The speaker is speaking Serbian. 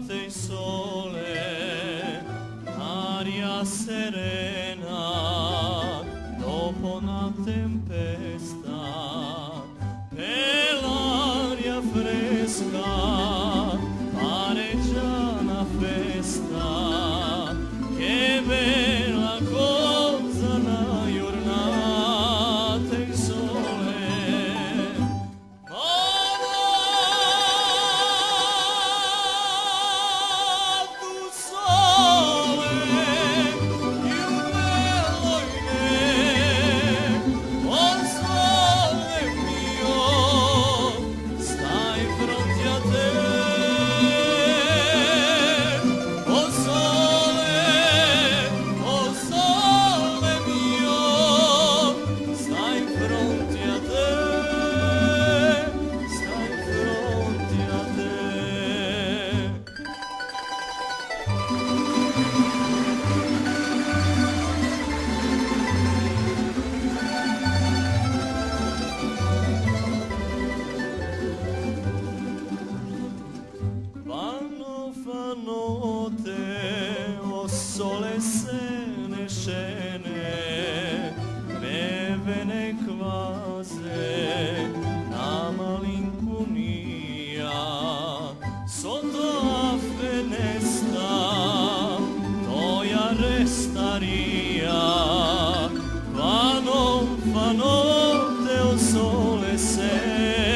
notte sole, aria serena, dopo una tempesta, e l'aria fresca, pare già una festa, che bella cosa una giornata in sole. Notte, o sole se ne scene, bevene quasi la malinconia, sotto la finestra toia restaria, fa notte, o sole se